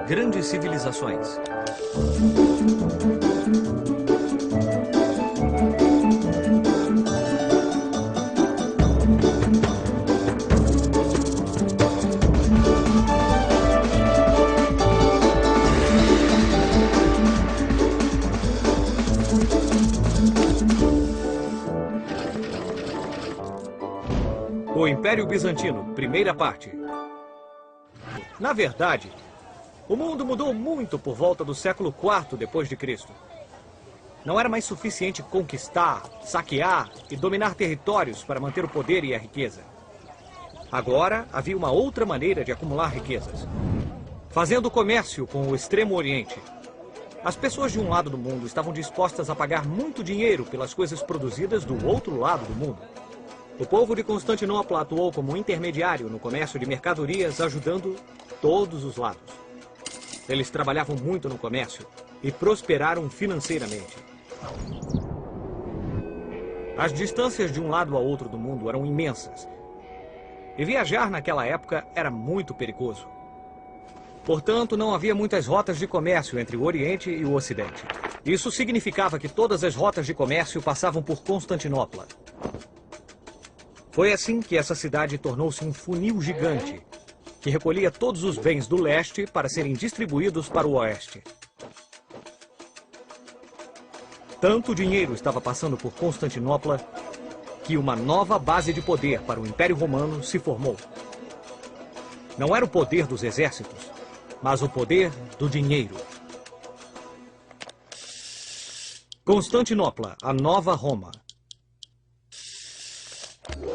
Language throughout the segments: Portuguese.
Grandes civilizações. O Império Bizantino, primeira parte. Na verdade, o mundo mudou muito por volta do século IV depois de Cristo. Não era mais suficiente conquistar, saquear e dominar territórios para manter o poder e a riqueza. Agora havia uma outra maneira de acumular riquezas. Fazendo comércio com o Extremo Oriente. As pessoas de um lado do mundo estavam dispostas a pagar muito dinheiro pelas coisas produzidas do outro lado do mundo. O povo de Constantinopla atuou como intermediário no comércio de mercadorias, ajudando todos os lados. Eles trabalhavam muito no comércio e prosperaram financeiramente. As distâncias de um lado ao outro do mundo eram imensas. E viajar naquela época era muito perigoso. Portanto, não havia muitas rotas de comércio entre o Oriente e o Ocidente. Isso significava que todas as rotas de comércio passavam por Constantinopla. Foi assim que essa cidade tornou-se um funil gigante, que recolhia todos os bens do leste para serem distribuídos para o oeste. Tanto dinheiro estava passando por Constantinopla que uma nova base de poder para o Império Romano se formou. Não era o poder dos exércitos, mas o poder do dinheiro. Constantinopla, a nova Roma.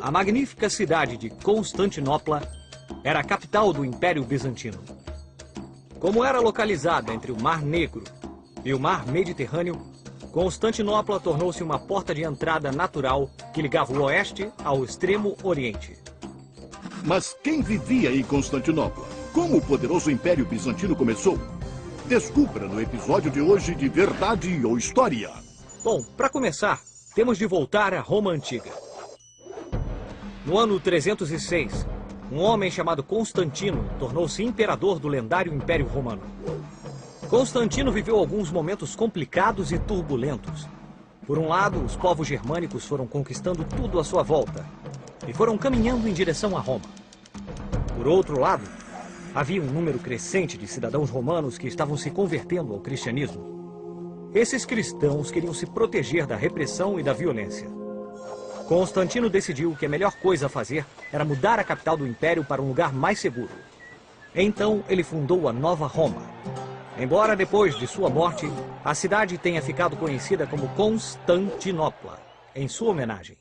A magnífica cidade de Constantinopla era a capital do Império Bizantino. Como era localizada entre o Mar Negro e o Mar Mediterrâneo, Constantinopla tornou-se uma porta de entrada natural que ligava o oeste ao extremo oriente. Mas quem vivia em Constantinopla? Como o poderoso Império Bizantino começou? Descubra no episódio de hoje de Verdade ou História. Bom, para começar, temos de voltar à Roma Antiga. No ano 306, um homem chamado Constantino tornou-se imperador do lendário Império Romano. Constantino viveu alguns momentos complicados e turbulentos. Por um lado, os povos germânicos foram conquistando tudo à sua volta e foram caminhando em direção a Roma. Por outro lado, havia um número crescente de cidadãos romanos que estavam se convertendo ao cristianismo. Esses cristãos queriam se proteger da repressão e da violência. Constantino decidiu que a melhor coisa a fazer era mudar a capital do Império para um lugar mais seguro. Então, ele fundou a Nova Roma. Embora depois de sua morte, a cidade tenha ficado conhecida como Constantinopla, em sua homenagem.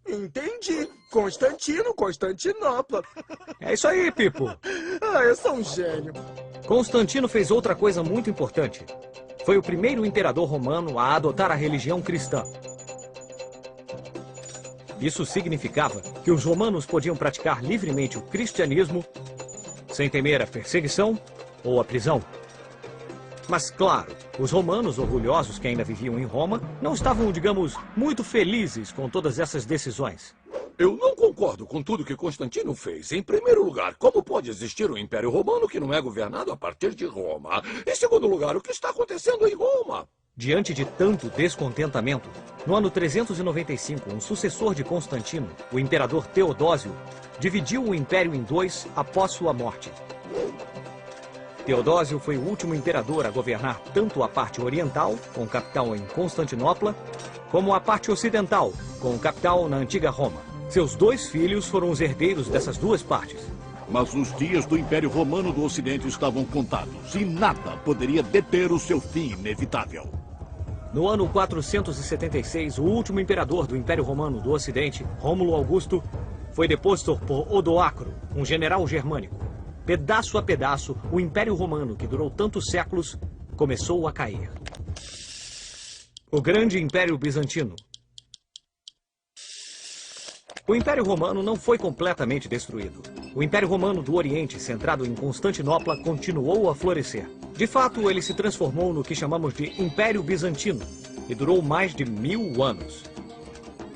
Entendi. Constantino, Constantinopla. É isso aí, Pipo. Eu sou um gênio. Constantino fez outra coisa muito importante. Foi o primeiro imperador romano a adotar a religião cristã. Isso significava que os romanos podiam praticar livremente o cristianismo sem temer a perseguição ou a prisão. Mas, claro, os romanos orgulhosos que ainda viviam em Roma não estavam, digamos, muito felizes com todas essas decisões. Eu não concordo com tudo que Constantino fez. Em primeiro lugar, como pode existir um Império Romano que não é governado a partir de Roma? Em segundo lugar, o que está acontecendo em Roma? Diante de tanto descontentamento, no ano 395, um sucessor de Constantino, o imperador Teodósio, dividiu o império em dois após sua morte. Teodósio foi o último imperador a governar tanto a parte oriental, com capital em Constantinopla, como a parte ocidental, com capital na antiga Roma. Seus dois filhos foram os herdeiros dessas duas partes. Mas os dias do Império Romano do Ocidente estavam contados e nada poderia deter o seu fim inevitável. No ano 476, o último imperador do Império Romano do Ocidente, Rômulo Augusto, foi deposto por Odoacro, um general germânico. Pedaço a pedaço, o Império Romano, que durou tantos séculos, começou a cair. O grande Império Bizantino. O Império Romano não foi completamente destruído. O Império Romano do Oriente, centrado em Constantinopla, continuou a florescer. De fato, ele se transformou no que chamamos de Império Bizantino e durou mais de 1000 anos.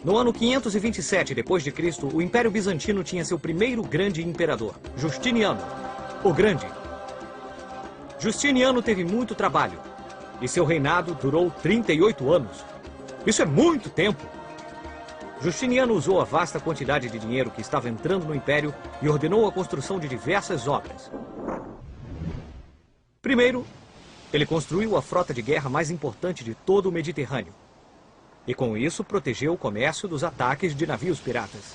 No ano 527 d.C., o Império Bizantino tinha seu primeiro grande imperador, Justiniano, o Grande. Justiniano teve muito trabalho e seu reinado durou 38 anos. Isso é muito tempo! Justiniano usou a vasta quantidade de dinheiro que estava entrando no Império e ordenou a construção de diversas obras. Primeiro, ele construiu a frota de guerra mais importante de todo o Mediterrâneo. E com isso protegeu o comércio dos ataques de navios piratas.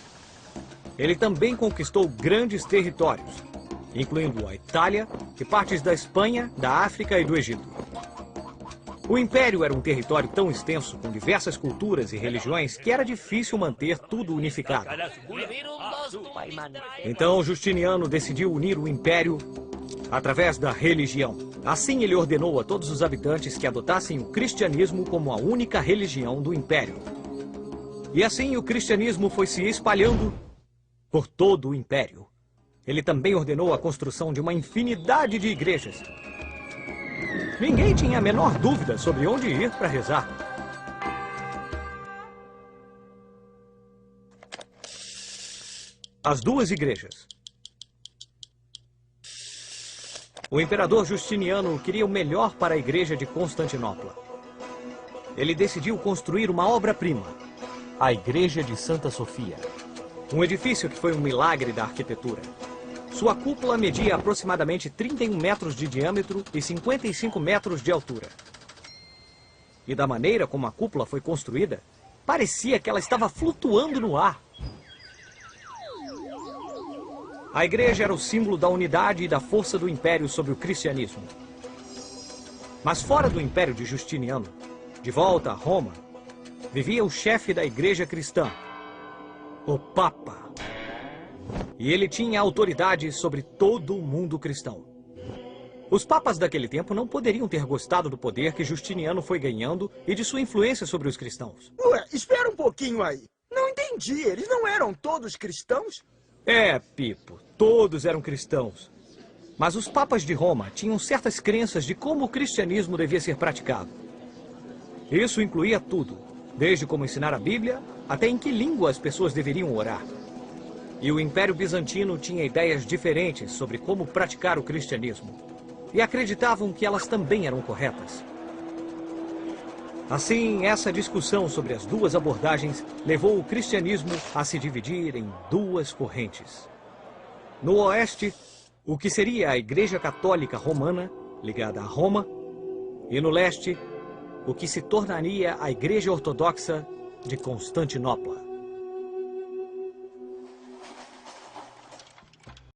Ele também conquistou grandes territórios, incluindo a Itália e partes da Espanha, da África e do Egito. O Império era um território tão extenso, com diversas culturas e religiões, que era difícil manter tudo unificado. Então Justiniano decidiu unir o Império através da religião. Assim, ele ordenou a todos os habitantes que adotassem o cristianismo como a única religião do Império. E assim o cristianismo foi se espalhando por todo o Império. Ele também ordenou a construção de uma infinidade de igrejas. Ninguém tinha a menor dúvida sobre onde ir para rezar. As duas igrejas. O imperador Justiniano queria o melhor para a igreja de Constantinopla. Ele decidiu construir uma obra-prima, a Igreja de Santa Sofia. Um edifício que foi um milagre da arquitetura. Sua cúpula media aproximadamente 31 metros de diâmetro e 55 metros de altura. E da maneira como a cúpula foi construída, parecia que ela estava flutuando no ar. A igreja era o símbolo da unidade e da força do Império sobre o cristianismo. Mas fora do Império de Justiniano, de volta a Roma, vivia o chefe da igreja cristã, o Papa. E ele tinha autoridade sobre todo o mundo cristão. Os papas daquele tempo não poderiam ter gostado do poder que Justiniano foi ganhando e de sua influência sobre os cristãos. Ué, espera um pouquinho aí. Não entendi. Eles não eram todos cristãos? É, Pipo, todos eram cristãos. Mas os papas de Roma tinham certas crenças de como o cristianismo devia ser praticado. Isso incluía tudo, desde como ensinar a Bíblia até em que língua as pessoas deveriam orar. E o Império Bizantino tinha ideias diferentes sobre como praticar o cristianismo. E acreditavam que elas também eram corretas. Assim, essa discussão sobre as duas abordagens levou o cristianismo a se dividir em duas correntes. No oeste, o que seria a Igreja Católica Romana, ligada a Roma, e no leste, o que se tornaria a Igreja Ortodoxa de Constantinopla.